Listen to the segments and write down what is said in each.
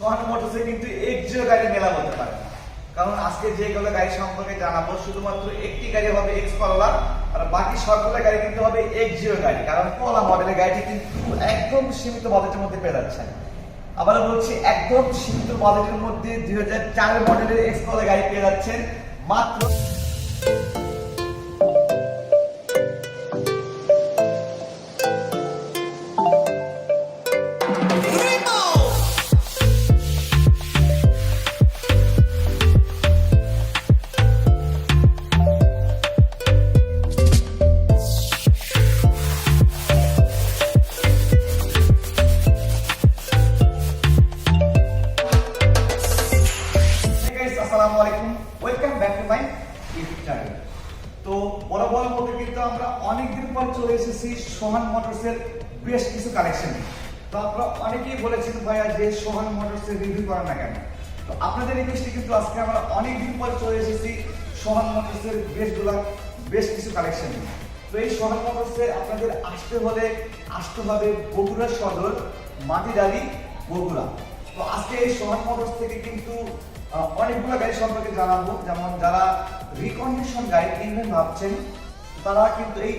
সোহান মোটরসে কিন্তু এক্সিও গাড়ি মেলা বলতে পারে না, কারণ আজকে যেগুলো গাড়ি সম্পর্কে জানাবো শুধুমাত্র একটি গাড়ি হবে এক্স করলা, আর বাকি সবগুলো গাড়ি কিন্তু হবে এক্সিও গাড়ি। কারণ করলা মডেলের গাড়িটি কিন্তু একদম সীমিত বাজেটের মধ্যে পেয়ে যাচ্ছেন। আবার বলছি একদম সীমিত বাজেটের মধ্যে 2004 মডেলের এক্স করলা গাড়ি পেয়ে যাচ্ছেন মাত্র। আসসালামু আলাইকুম, welcome back to my YouTube channel. তো বরাবর মধ্যে কিন্তু আমরা অনেকদিন পর চলে এসেছি সোহান মোটরসের বেশ কিছু কালেকশন। তো আপনারা অনেকেই বলেছেন ভাইয়া যে সোহান মোটরসের রিভিউ করেন না কেন। তো আপনাদের রিকোয়েস্টে কিন্তু আজকে আমরা অনেকদিন পর চলে এসেছি সোহান মোটরসের বেশ কিছু কালেকশন। তো এই সোহান মোটরসে আপনাদের আসতে হবে বগুড়া সদর, মাটিডালি, বগুড়া। তো আজকে এই সোহান মোটরস থেকে কিন্তু অনেকগুলো গাড়ি সম্পর্কে জানাবো। যেমন যারা রিকন্ডিশন গাড়ি কিনবেন ভাবছেন তারা কিন্তু এই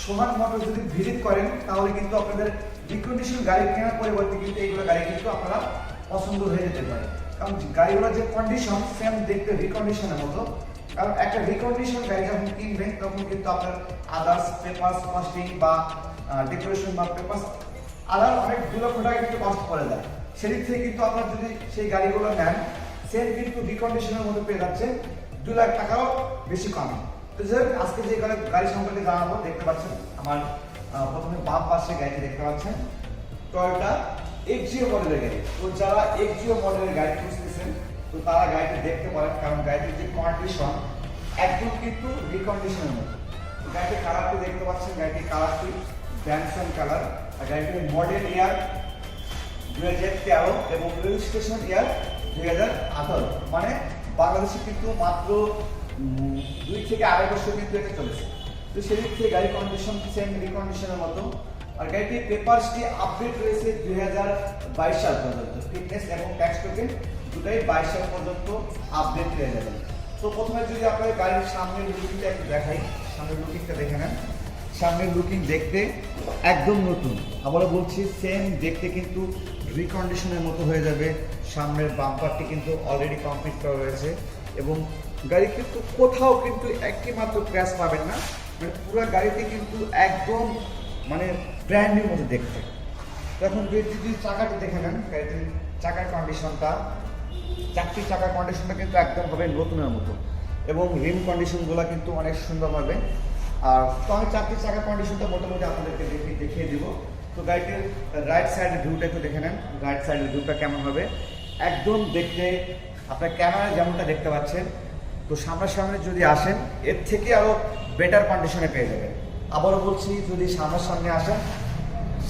সোহান মোটরস যদি ভিজিট করেন তাহলে কিন্তু আপনাদের রিকন্ডিশন গাড়ি কেনার পরিবর্তে কিন্তু এইগুলো গাড়ি কিন্তু আপনারা পছন্দ হয়ে যেতে পারে। কারণ গাড়িগুলোর যে কন্ডিশন সেম দেখতে রিকন্ডিশনের মতো। কারণ একটা রিকন্ডিশন গাড়ি যখন কিনবেন তখন কিন্তু আপনার আদার্স পেপারস কস্টিং বা ডেকোরেশন বা পেপারস আদার অনেক 2 লক্ষ টাকা কিন্তু কস্ট পড়ে যায়। সেদিক থেকে কিন্তু আপনারা যদি সেই গাড়িগুলো নেন সেম কিন্তু রিকন্ডিশনের মধ্যে পেয়ে যাচ্ছে 2 লাখ টাকাও বেশি কম। তো আজকে যে গাড়ি সম্পর্কে জানাবো, দেখতে পাচ্ছেন আমার প্রথমে বাম পাশে গাড়িটি দেখতে পাচ্ছেন টয়োটা এক্সিও মডেলের গাড়ি। তো যারা এক্সিও মডেলের গাড়ি খুঁজতেছেন তো তারা গাড়িটি দেখতে পারেন, কারণ গাড়িটির যে কন্ডিশন একদম কিন্তু রিকন্ডিশনের মতো। তো গাড়িটির কালারটি দেখতে পাচ্ছেন, গাড়িটির কালারটি ব্যানসন কালার। আর গাড়িটির মডেল ইয়ার 2013 এবং রেজিস্ট্রেশন ইয়ার 2018। মানে বাংলাদেশে কিন্তু মাত্র 2 থেকে 2.5 বছর কিন্তু এটা চলেছে। তো সেদিক থেকে গাড়ি কন্ডিশন সেম রিকন্ডিশনের মতো। আর গাড়িটির পেপারসটি আপডেট রয়েছে 2022 সাল পর্যন্ত। ফিটনেস এবং ট্যাক্স টোকেন দুটাই 22 সাল পর্যন্ত আপডেট পেয়ে যাবেন। তো প্রথমে যদি আপনাদের গাড়ির সামনের লুকিংটা একটু দেখাই, সামনের লুকিংটা দেখে নেন। সামনের লুকিং দেখতে একদম নতুন, আবারও বলছি সেম দেখতে কিন্তু রিকন্ডিশনের মতো হয়ে যাবে। সামনের বাম্পারটি কিন্তু অলরেডি কমপ্লিট করা রয়েছে এবং গাড়ি কিন্তু কোথাও কিন্তু একটি মাত্র ক্র্যাশ পাবেন না। মানে পুরো গাড়িটি কিন্তু একদম মানে ব্র্যান্ড নিউ মতো দেখতে। তো এখন যদি চাকাটি দেখে নেন, গাড়িটির চাকার কন্ডিশনটা, চারটি চাকার কন্ডিশনটা কিন্তু একদম হবে নতুনের মতো এবং রিম কন্ডিশনগুলো কিন্তু অনেক সুন্দর হবে। আর তো আমি চারটি চাকার কন্ডিশনটা মোটামুটি আপনাদেরকে দেখিয়ে দিব। তো গাড়িটির রাইট সাইডের ভিউটা একটু দেখে নেন, রাইট সাইডের ভিউটা কেমন হবে। একদম দেখতে আপনার ক্যামেরায় যেমনটা দেখতে পাচ্ছেন, তো সামনাসামনি যদি আসেন এর থেকে আরও বেটার কন্ডিশনে পেয়ে যাবেন। আবারও বলছি যদি সামনাসামনি আসেন,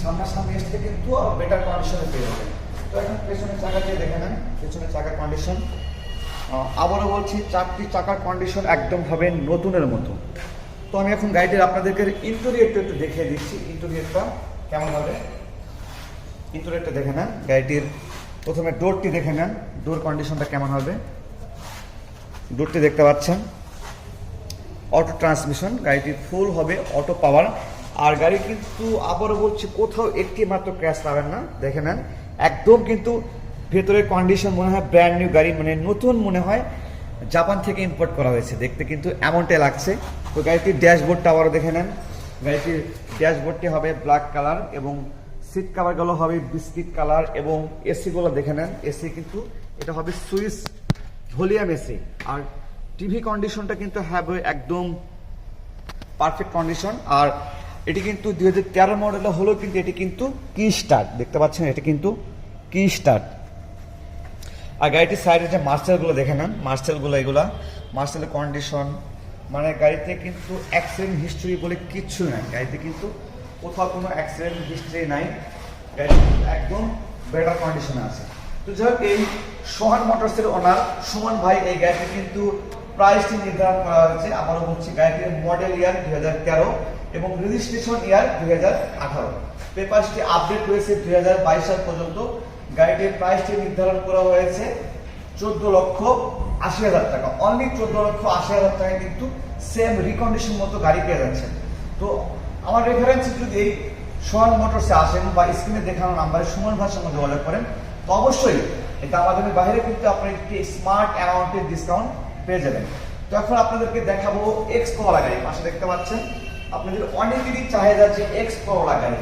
সামনাসামনি এসে কিন্তু আরও বেটার কন্ডিশনে পেয়ে যাবেন। তো এখন পেছনের চাকা দিয়ে দেখে নেন, পেছনের চাকার কন্ডিশন। আবারও বলছি চারটি চাকার কন্ডিশন একদম হবে নতুনের মতো। তো আমি এখন গাড়িটির আপনাদেরকে ইন্টেরিয়রটা একটু দেখিয়ে দিচ্ছি, ইন্টেরিয়রটা কেমন হবে। ইন্টেরিয়রটা দেখে নেন, গাড়িটির প্রথমে ডোরটি দেখে নেন, ডোর কন্ডিশনটা কেমন হবে। ডোরটি দেখতে পাচ্ছেন অটো ট্রান্সমিশন, গাড়িটি ফুল হবে অটো পাওয়ার। আর গাড়ি কিন্তু আবারও বলছি কোথাও একটি মাত্র ক্র্যাশ পাবেন না। দেখে নেন একদম কিন্তু ভেতরের কন্ডিশন মনে হয় ব্র্যান্ড নিউ গাড়ি, মানে নতুন মনে হয় জাপান থেকে ইম্পোর্ট করা হয়েছে, দেখতে কিন্তু এমনটাই লাগছে। তো গাড়িটির ড্যাশবোর্ডটা আবারও দেখে নেন, গাড়িটির ড্যাশবোর্ডটি হবে ব্ল্যাক কালার এবং সিট কাভারগুলো হবে বিস্কিট কালার এবং এসিগুলো দেখে নেন, এসি কিন্তু এটা হবে সুইস ভলিউম এসি। আর টিভি কন্ডিশনটা কিন্তু হবে একদম পারফেক্ট কন্ডিশন। আর এটি কিন্তু 2013 মডেলের হলেও কিন্তু এটি কিন্তু কি স্টার্ট দেখতে পাচ্ছেন, এটি কিন্তু কি স্টার্ট। আর গাড়িটির সাইডে যে মার্সেলগুলো দেখে নেন, মার্সেলগুলো এগুলা মার্সেলের কন্ডিশন, মানে গাড়িতে কিন্তু অ্যাক্সিডেন্ট হিস্ট্রি বলে কিচ্ছু নাই, গাড়িতে কিন্তু কোথাও কোনো অ্যাক্সিডেন্ট হিস্ট্রি নাই, গাড়ি একদম বেটার কন্ডিশনে আছে। তো যাই হোক এই সোহান মোটরসের ওনার সুমন ভাই এই গাড়িটি কিন্তু প্রাইসটি নির্ধারণ করা হয়েছে। আবারও বলছি গাড়িটির মডেল ইয়ার 2013 এবং রেজিস্ট্রেশন ইয়ার 2018। পেপারসটি আপডেট রয়েছে 2022 সাল পর্যন্ত। গাড়িটির প্রাইসটি নির্ধারণ করা হয়েছে 14,80,000 টাকা। অনলি 14,80,000 টাকা কিন্তু সেম রিকন্ডিশন মতো গাড়ি পেয়ে যাচ্ছেন। তো আমার রেফারেন্স যদি এই সোহান মোটরসে আসেন বা স্ক্রিনে দেখানো নাম্বারে সুমন ভাইয়ের সঙ্গে যোগাযোগ করেন, তো অবশ্যই এটা আমাদের বাইরে কিন্তু আপনার একটি স্মার্ট অ্যামাউন্টের ডিসকাউন্ট পেয়ে যাবেন। তো এখন আপনাদেরকে দেখাবো এক্স করোলা গাড়ি। পাশে দেখতে পাচ্ছেন আপনাদের অনেকেরই চাহিদা যে এক্স করোলা গাড়ি,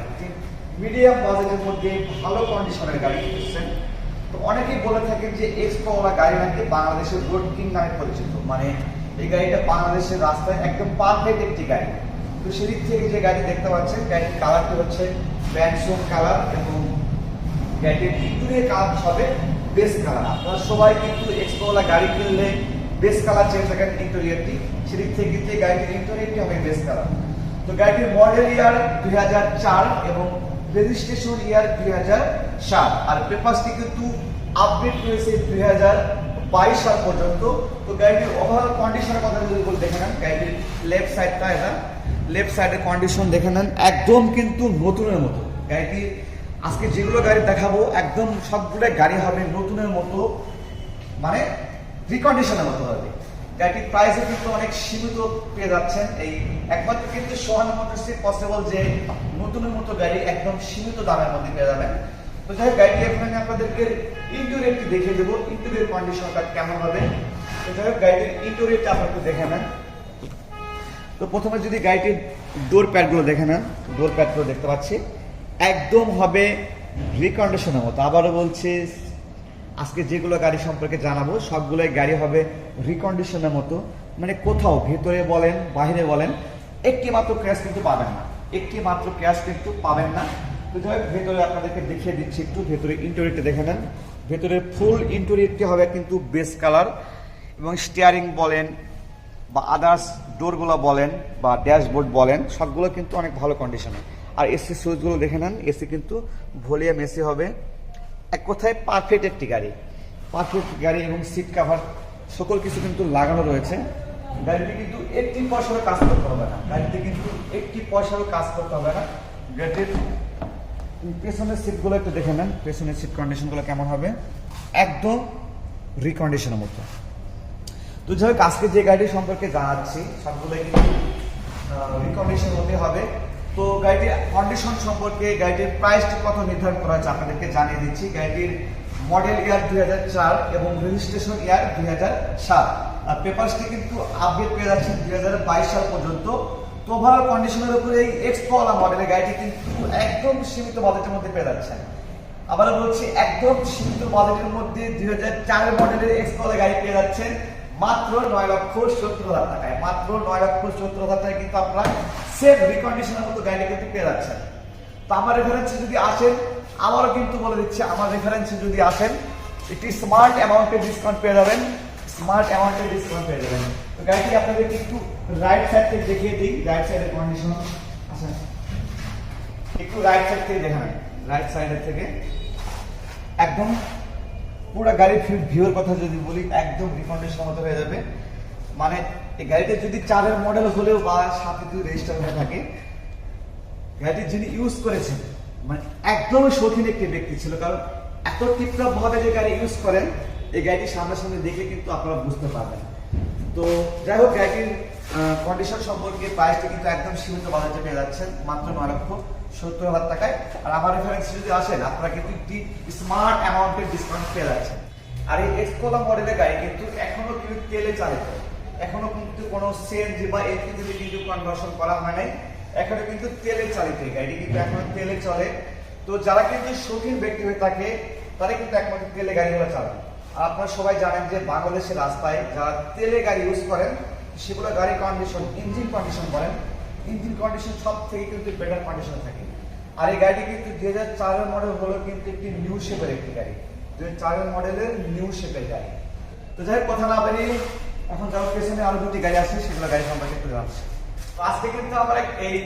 মিডিয়াম বাজেটের মধ্যে ভালো কন্ডিশনের গাড়ি খুঁজছেন। তো অনেকেই বলে থাকেন যে এক্স করোলা গাড়ি নাকি বাংলাদেশের রোড কিং নামে পরিচিত, মানে এই গাড়িটা বাংলাদেশের রাস্তায় একদম পারফেক্ট একটি গাড়ি। তো সেদিক থেকে যে গাড়ি দেখতে পাচ্ছেন, গাড়ির কালারটি হচ্ছে ব্যান্ডসোন কালার এবং গাড়িটির ইন্টেরিয়র কালার হবে বেস্ট কালার। আপনারা সবাই কিন্তু এক্স করোলা গাড়ি কিনলে বেস্ট কালার চেয়ে থাকেন ইন্টেরিয়রটি, সেদিক থেকে কিন্তু এই গাড়িটির ইন্টেরিয়রটি হবে বেস্ট কালার। তো গাড়িটির মডেল ইয়ার 2004 এবং রেজিস্ট্রেশন ইয়ার 2007, আর পেপারসটি কিন্তু আপডেট হয়েছে 2022 সাল পর্যন্ত। তো গাড়িটির ওভারঅল কন্ডিশনের কথা যদি বলে দেখে নেন, গাড়িটির লেফট সাইডটা, এটা লেফট সাইডের কন্ডিশন দেখে নেন, একদম কিন্তু নতুনের মতো। গাড়িটি আজকে যেগুলো গাড়ি দেখাবো একদম সবগুলো গাড়ি হবে নতুনের মতো, মানে রিকন্ডিশনের মতো হবে। গাড়িটির প্রাইসে কিন্তু অনেক সীমিত পেয়ে যাচ্ছেন। এই একমাত্র কিন্তু সোহান মোটরসে পসিবল যে নতুনের মতো গাড়ি একদম সীমিত দামের মধ্যে পেয়ে যাবেন। তো যাই হোক, গাড়িটি এখন আমি আপনাদেরকে ইন্টেরিয়রটি দেখিয়ে দেবো, ইন্টেরিয়র কন্ডিশনটা কেমন হবে। তো যাই হোক, গাড়িটির ইন্টেরিয়রটা আপনাকে দেখে নেন। তো প্রথমে যদি গাড়িটির ডোর প্যাডগুলো দেখে নেন, ডোর প্যাডগুলো দেখতে পাচ্ছি একদম হবে রিকন্ডিশনের মতো। আবারও বলছি, আজকে যেগুলো গাড়ি সম্পর্কে জানাবো সবগুলোই গাড়ি হবে রিকন্ডিশনের মতো, মানে কোথাও ভেতরে বলেন বাইরে বলেন একটি মাত্র ক্র্যাশ কিন্তু পাবেন না, একটি মাত্র ক্র্যাশ কিন্তু পাবেন না। তো যাই হোক, ভেতরে আপনাদেরকে দেখিয়ে দিচ্ছি একটু, ভেতরে ইন্টেরিয়রটা দেখে নেন। ভেতরের ফুল ইন্টেরিয়রটি হবে কিন্তু বেস্ট কালার, এবং স্টিয়ারিং বলেন বা আদার্স ডোরগুলো বলেন বা ড্যাশবোর্ড বলেন সবগুলো কিন্তু অনেক ভালো কন্ডিশনে। আর এসি সুইচগুলো দেখে নেন, এসি কিন্তু ভলিউম এসি হবে, এক কথায় পারফেক্ট একটি গাড়ি, পারফেক্ট গাড়ি। এবং সিট কাভার সকল কিছু কিন্তু লাগানো রয়েছে। গাড়িটি কিন্তু একটি পয়সারও কাজ করতে হবে না, গাড়িতে কিন্তু একটি পয়সারও কাজ করতে হবে না। গাড়িটির পেছনের সিটগুলো একটু দেখে নেন, পেছনের সিট কন্ডিশনগুলো কেমন হবে, একদম রিকন্ডিশনের মতো। তো যাই হোক, আজকে যে গাড়ি সম্পর্কে জানাচ্ছি সবগুলোই কিন্তু রিকন্ডিশন হতে হবে। তো গাড়িটির কন্ডিশন সম্পর্কে, গাড়িটির প্রাইসটি কত নির্ধারণ করা হয়েছে আপনাদেরকে জানিয়ে দিচ্ছি। গাড়িটির মডেল ইয়ার 2004 এবং রেজিস্ট্রেশন ইয়ার 2007, আর পেপারসটি কিন্তু আপডেট পেয়ে যাচ্ছেন 2022 সাল পর্যন্ত। তো ওভারঅল কন্ডিশনের উপরে এই এক্স করোলা মডেলের গাড়িটি কিন্তু একদম সীমিত বাজেটের মধ্যে পেয়ে যাচ্ছেন। আবার বলছি, একদম সীমিত বাজেটের মধ্যে 2004 মডেলের এক্স করোলা গাড়ি পেয়ে যাচ্ছেন মাত্র 9,70,000 টাকায়। মাত্র 9,70,000 টাকায় কিন্তু আপনারা সেম রিকন্ডিশনের মতো গাড়ি কিন্তু পেয়ে যাচ্ছেন। তো আমার রেফারেন্সে যদি আসেন, আমারও কিন্তু বলে দিচ্ছি, আমার রেফারেন্সে যদি আসেন একটি স্মার্ট অ্যামাউন্টের ডিসকাউন্ট পেয়ে যাবেন, স্মার্ট অ্যামাউন্টের ডিসকাউন্ট পেয়ে যাবেন। তো গাড়িটি আপনাদেরকে একটু রাইট সাইড থেকে দেখিয়ে দিই, রাইট সাইডের কন্ডিশন। আচ্ছা, একটু রাইট সাইড থেকে দেখান, রাইট সাইডের থেকে একদম পুরো গাড়ির ভিউর কথা যদি বলি, একদম রিকন্ডিশনের মতো হয়ে যাবে। মানে এই গাড়িটা যদি 4-এর মডেল হলেও বা 7 যদি রেজিস্টার হয়ে থাকে, গাড়িটি যিনি ইউজ করেছেন মানে একদমই শৌখিন একটি ব্যক্তি ছিল, কারণ এত টিপটপ ভাবে যে গাড়ি ইউজ করেন, এই গাড়িটি সামনাসামনি দেখে কিন্তু আপনারা বুঝতে পারবেন। তো যাই হোক, গাড়িটির কন্ডিশন সম্পর্কে প্রাইসটি কিন্তু একদম সীমিত বাজেটে পেয়ে যাচ্ছেন মাত্র 9,70,000 টাকায়। আর আমার রেফারেন্স যদি আসেন, আপনারা কিন্তু একটি স্মার্ট অ্যামাউন্টের ডিসকাউন্ট পেয়ে যাচ্ছেন। আর এই এক্স করোলা মডেলের গাড়ি কিন্তু এখনো কিন্তু তেলে চালিত, এখনো কিন্তু কোনো সিএনজি বা এলপিজিতে কিন্তু কনভার্সন করা হয় নাই, এখনো কিন্তু তেলে চালিত গাড়ি কিন্তু এখনো তেলে চলে। তো যারা কিন্তু শৌখিন ব্যক্তি হয়ে থাকে তারা কিন্তু একমাত্র তেলে গাড়িগুলো চালান। আর আপনারা সবাই জানেন যে বাংলাদেশের রাস্তায় যারা তেলে গাড়ি ইউজ করেন সেগুলো গাড়ি কন্ডিশন, ইঞ্জিন কন্ডিশন বলেন, ইঞ্জিন কন্ডিশন সব থেকে কিন্তু বেটার কন্ডিশনে থাকে। আর এই গাড়িটি কিন্তু 2004-এর মডেল হলো কিন্তু একটি নিউ শেপের একটি গাড়ি, 2004-এর মডেলের নিউ শেপের গাড়ি। তো যাই হোক, কথা না বাড়িয়ে এখন যাওয়ার পেছনে আরো দুটি গাড়ি আছে, সেগুলো গাড়ি সম্পর্কে একটু জানছি। তো আজকে কিন্তু আমরা এই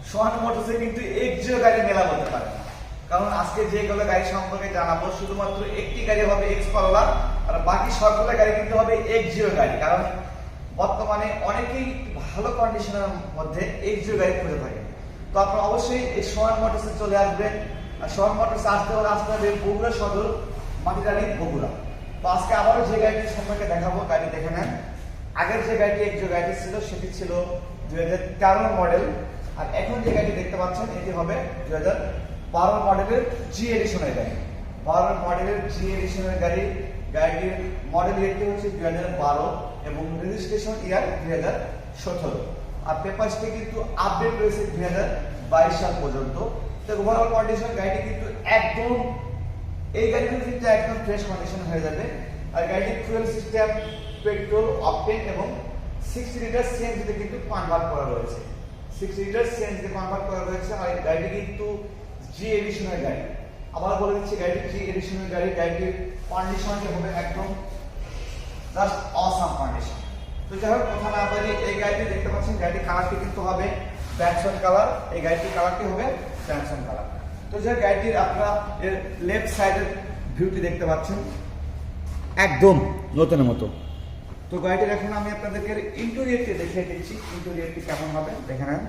সোহান মোটরসে কিন্তু এক্সিও গাড়ি মেলা বলতে পারে না, কারণ আজকে যেগুলো গাড়ি সম্পর্কে জানাবো শুধুমাত্র একটি গাড়ি হবে এক্স করোলা, আর বাকি সবগুলো গাড়ি কিন্তু হবে এক্সিও গাড়ি। কারণ বর্তমানে অনেকেই ভালো কন্ডিশনের মধ্যে এক্সিও গাড়ি খুঁজে থাকে। তো আপনারা অবশ্যই এই সোহান মোটরসে চলে আসবেন, আর সোহান মোটরস আসতে হলে আসতে হবে বগুড়া সদর, মাটিরালি, বগুড়া। তো আজকে আবারও যে গাড়িটির সম্পর্কে দেখাবো, গাড়ি দেখে নেন। আগের যে গাড়িটি যে গাড়িটি ছিল সেটি ছিল 2013 মডেল, আর এখন যে গাড়ি দেখতে পাচ্ছেন এটি হবে 2012 মডেলের জি এডিশনের গাড়ি। 12 মডেলের জি এডিশনের গাড়ি। গাড়িটির মডেল ইয়ারটি হচ্ছে 2012 এবং রেজিস্ট্রেশন ইয়ার 2017। আর পেপারসটি কিন্তু আপডেট রয়েছে 2022 সাল পর্যন্ত। তো ওভারঅল কন্ডিশন গাড়িটি কিন্তু একদম, এই গাড়িটি কিন্তু একদম ফ্রেশ কন্ডিশন হয়ে যাবে। আর গাড়িটি ফুয়েল সিস্টেম, পেট্রোল, অকটেন এবং 6 লিটার সিএনজিতে কিন্তু কনভার্ট করা রয়েছে। 6 লিটার সিএনজিতে কনভার্ট করা রয়েছে। আর এই গাড়িটি কিন্তু জি এডিশনের গাড়ি। আবার বলে দিচ্ছি গাড়িটি জি এডিশনের গাড়ি। গাড়িটির কন্ডিশনটি হবে একদম জাস্ট অসাম কন্ডিশন। তো যাই হোক, কথা না বলি, এই গাড়িটি দেখতে পাচ্ছেন গাড়িটির কালারটি কিন্তু হবে ব্যানসন কালার। এই গাড়িটির কালারটি হবে ব্যানসন কালার। তো যে গাড়িটির আপনারা এর লেফট সাইডের ভিউটি দেখতে পাচ্ছেন একদম নতুনের মতো। তো গাড়িটির এখন আমি আপনাদেরকে ইন্টেরিয়রটি দেখিয়ে দিচ্ছি, ইন্টেরিয়রটি কেমন হবে দেখে নেন।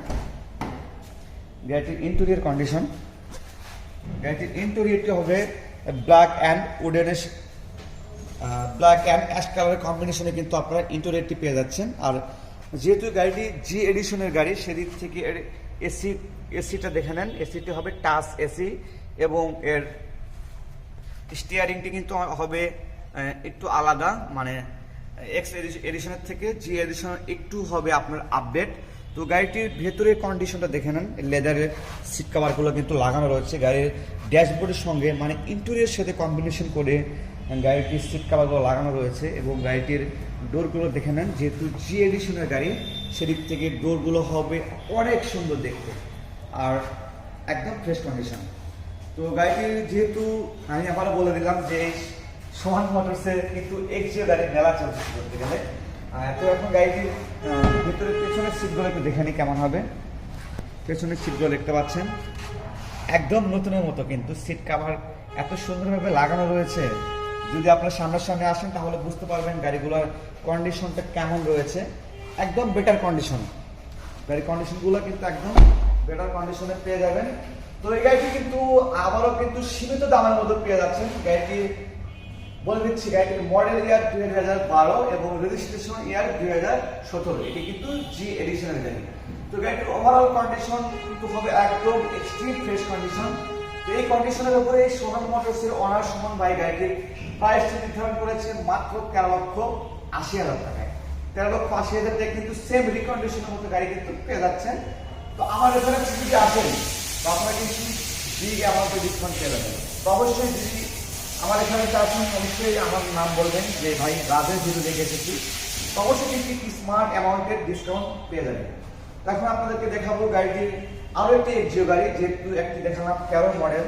গাড়িটির ইন্টেরিয়র কন্ডিশন, গাড়িটির ইন্টেরিয়রটি হবে black and woodenish, black and ash কালারের কম্বিনেশনে কিন্তু আপনারা ইন্টেরিয়রটি পেয়ে যাচ্ছেন। আর যেহেতু গাড়িটি জি এডিশনের গাড়ি, সেদিক থেকে এর এসিটা দেখে নেন। এসিটি হবে টাচ এসি এবং এর স্টিয়ারিংটি কিন্তু হবে একটু আলাদা, মানে এক্স এডিশনের থেকে জি এডিশন একটু হবে আপনার আপডেট। তো গাড়িটির ভেতরের কন্ডিশনটা দেখে নেন। লেদারের সিট কাভারগুলো কিন্তু লাগানো রয়েছে গাড়ির ড্যাশবোর্ডের সঙ্গে, মানে ইন্টেরিয়রের সাথে কম্বিনেশন করে গাড়িটির সিট কাভারগুলো লাগানো রয়েছে। এবং গাড়িটির ডোরগুলো দেখে নেন, যেহেতু জি এডিশনের গাড়ি সেদিক থেকে ডোরগুলো হবে অনেক সুন্দর দেখতে আর একদম ফ্রেশ কন্ডিশন। তো গাড়িটির যেহেতু আমি আবারও বলে দিলাম যে সোহান মোটরসের কিন্তু এক্সিও গাড়ি মেলা চলছে বলতে গেলে। তো এখন গাড়িটির ভিতরে পেছনের সিটগুলো একটু দেখে নিই কেমন হবে। পেছনের সিটগুলো দেখতে পাচ্ছেন একদম নতুনের মতো, কিন্তু সিট কাভার এত সুন্দরভাবে লাগানো রয়েছে। যদি আপনার সামনাসামনি আসেন তাহলে বুঝতে পারবেন গাড়িগুলোর কন্ডিশনটা কেমন রয়েছে। একদম বেটার কন্ডিশন, গাড়ির কন্ডিশনগুলো কিন্তু একদম বেটার কন্ডিশনে পেয়ে যাবেন। তো এই গাড়িটি কিন্তু আবারও কিন্তু সীমিত দামের মধ্যে পেয়ে যাচ্ছেন। গাড়িটি বলে দিচ্ছি, গাড়িটির মডেল ইয়ার 2012 এবং রেজিস্ট্রেশন ইয়ার 2017। এটি কিন্তু জি এডিশনের গাড়ি। তো গাড়িটির ওভারঅল কন্ডিশন কিন্তু হবে একদম এক্সট্রিম ফ্রেশ কন্ডিশন। তো এই কন্ডিশনের উপরে এই সোহান মোটরসের অনার সুমন ভাই গাড়িটির প্রাইসটি নির্ধারণ করেছেন মাত্র 13,80,000 টাকায়। 13,80,000 টাকায় কিন্তু সেম রিকন্ডিশনের মতো গাড়ি কিন্তু পেয়ে যাচ্ছেন। তো আমার এখানে যদি আসেন তো আপনারা কিন্তু বিগ অ্যামাউন্টে ডিসকাউন্ট পেয়ে যাবেন। তো অবশ্যই যদি আমার এখানে চাচ্ছেন অবশ্যই আমার নাম বলবেন যে ভাই রাজেশ ভিডিও দেখে এসেছি, তো অবশ্যই কিন্তু স্মার্ট অ্যামাউন্টের ডিসকাউন্ট পেয়ে যাবেন। এখন আপনাদেরকে দেখাবো গাড়িটির আরও একটি এক্সিও গাড়ি, যেহেতু একটি দেখালাম 13 মডেল,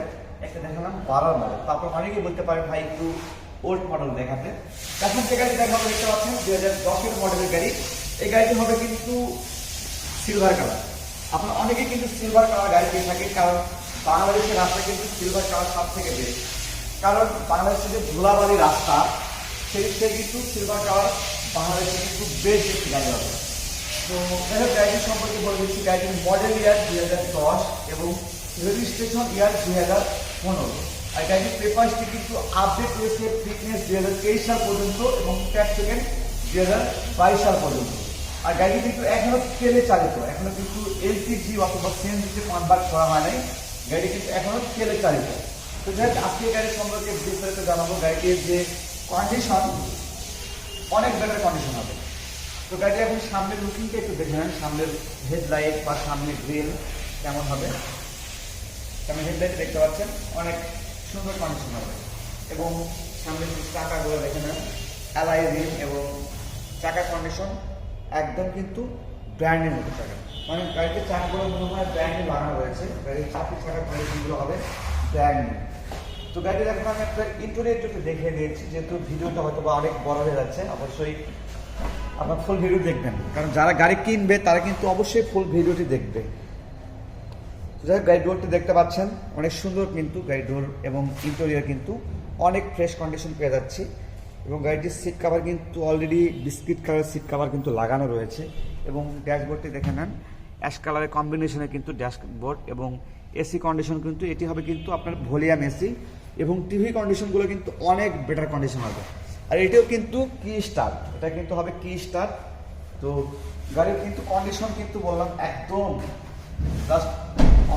একটা দেখালাম 12 মডেল। তো আপনারা অনেকেই বলতে পারেন ভাই একটু ওল্ড মডেল দেখাতে। এখন যে গাড়ি দেখাবো দেখতে পাচ্ছেন 2010 মডেলের গাড়ি। এই গাড়িটি হবে কিন্তু সিলভার কালার। আপনারা অনেকেই কিন্তু সিলভার কালার গাড়ি পেয়ে থাকেন, কারণ বাংলাদেশের রাস্তা কিন্তু সিলভার কালার সব থেকে বেশি। কারণ বাংলাদেশের যে ধুলাবালি রাস্তা, সেই থেকে কিন্তু সিলভার কালার বাংলাদেশে কিন্তু বেশ একটি গাড়ি হবে। তো গাড়িটির সম্পর্কে বলে দিচ্ছি, গাড়িটির মডেল ইয়ার 2010 এবং রেজিস্ট্রেশন ইয়ার 2015। আর গাড়িটির পেপারসটি কিন্তু আপডেট রয়েছে ফিটনেস 2023 সাল পর্যন্ত এবং ট্যাক্স সেকেন্ড 2022 সাল পর্যন্ত। আর গাড়িটি কিন্তু এখনো তেলে চালিত, এখনো কিন্তু এলপিজি অথবা সিএনজিতে কনভার্ট করা হয় নাই। গাড়ি কিন্তু এখনো তেলে চালিত। তো যাই হোক, আজকে গাড়ির সম্পর্কে বিস্তারিত জানাবো। গাড়িটির যে কন্ডিশন অনেক বেটার কন্ডিশন হবে। তো গাড়ি এখন সামনের লুকিংটা একটু দেখে নেন, সামনের হেডলাইট বা সামনের গ্রিল কেমন হবে। সামনের হেডলাইট দেখতে পাচ্ছেন অনেক সুন্দর কন্ডিশন হবে। এবং সামনের চাকাগুলো দেখে নেন, অ্যালাই রিম এবং চাকা কন্ডিশন একদম কিন্তু ব্র্যান্ডের মতো চাকা, মানে গাড়িটির চাকাগুলো মনে হয় ব্র্যান্ডে বানানো রয়েছে। গাড়ির চাকরির চাকার কন্ডিশনগুলো হবে ব্র্যান্ড নিউ। তো গাড়ির এখন আমি একটা ইন্টেরিয়রটা একটু দেখিয়ে দিয়েছি, যেহেতু ভিডিওটা হয়তো বা অনেক বড় হয়ে যাচ্ছে। অবশ্যই আপনার ফুল ভিডিও দেখবেন, কারণ যারা গাড়ি কিনবে তারা কিন্তু অবশ্যই ফুল ভিডিওটি দেখবে। যাই হোক, গাড়ি ডোরটি দেখতে পাচ্ছেন অনেক সুন্দর, কিন্তু গাড়ি ডোর এবং ইন্টেরিয়র কিন্তু অনেক ফ্রেশ কন্ডিশন পেয়ে যাচ্ছি। এবং গাড়িটির সিট কাভার কিন্তু অলরেডি বিস্কিট কালারের সিট কাভার কিন্তু লাগানো রয়েছে। এবং ড্যাশবোর্ডটি দেখে নেন, অ্যাশ কালারের কম্বিনেশনে কিন্তু ড্যাশবোর্ড এবং এসি কন্ডিশন কিন্তু এটি হবে কিন্তু আপনার ভলিউম এসি, এবং টিভি কন্ডিশনগুলো কিন্তু অনেক বেটার কন্ডিশন হবে। আর এটাও কিন্তু কি স্টার্ট, এটা কিন্তু হবে কি স্টার্ট। তো গাড়ির কিন্তু কন্ডিশন কিন্তু বললাম একদম জাস্ট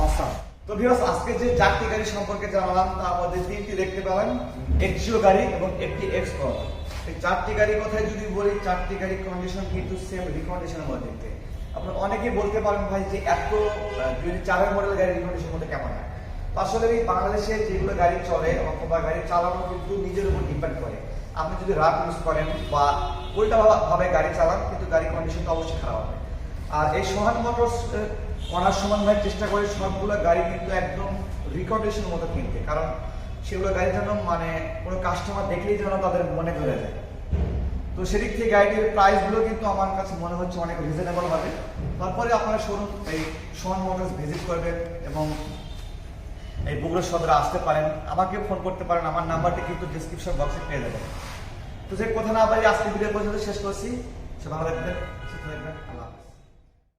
অসাম। তো ভিউয়ার্স, আজকে যে 4টি গাড়ি সম্পর্কে জানালাম তার মধ্যে 3টি দেখতে পেলেন এক্সিও গাড়ি এবং একটি এক্সপ্লোরার। এই 4টি গাড়ির কথাই যদি বলি, 4টি গাড়ির কন্ডিশন কিন্তু সেম রিকন্ডিশনের মধ্যে দেখতে। আপনারা অনেকেই বলতে পারেন ভাই যে এত 2004 মডেল গাড়ির রিকন্ডিশনের মধ্যে কেমন হয়। তো আসলে এই বাংলাদেশে যেগুলো গাড়ি চলে অথবা গাড়ি চালানো কিন্তু নিজের উপর ডিপেন্ড করে। আপনি যদি রাফ ইউজ করেন বা উল্টা ভাবে গাড়ি চালান, কিন্তু গাড়ির কন্ডিশনটা অবশ্যই খারাপ হবে। আর এই সোহান মোটরস অনার সমান ভাই চেষ্টা করে সবগুলো গাড়ি কিন্তু একদম রিকন্ডিশনের মতো কিনতে, কারণ সেগুলো গাড়ি যেন মানে কোনো কাস্টমার দেখলেই যেন তাদের মনে ধরে যায়। তো সেদিক থেকে গাড়িটির প্রাইসগুলো কিন্তু আমার কাছে মনে হচ্ছে অনেক রিজনেবল হবে। তারপরে আপনারা শোরুম এই সোহান মোটরস ভিজিট করবেন এবং এই বগুড়া সদরে আসতে পারেন, আমাকে ফোন করতে পারেন, আমার নাম্বারটি কিন্তু ডিসক্রিপশন বক্সে পেয়ে যাবেন। তো যে কথা না বলি আজকে ভিডিও পর্যন্ত শেষ করছি। সে ভালো থাকবেন, সুস্থ থাকবেন, আল্লাহ হাফেজ।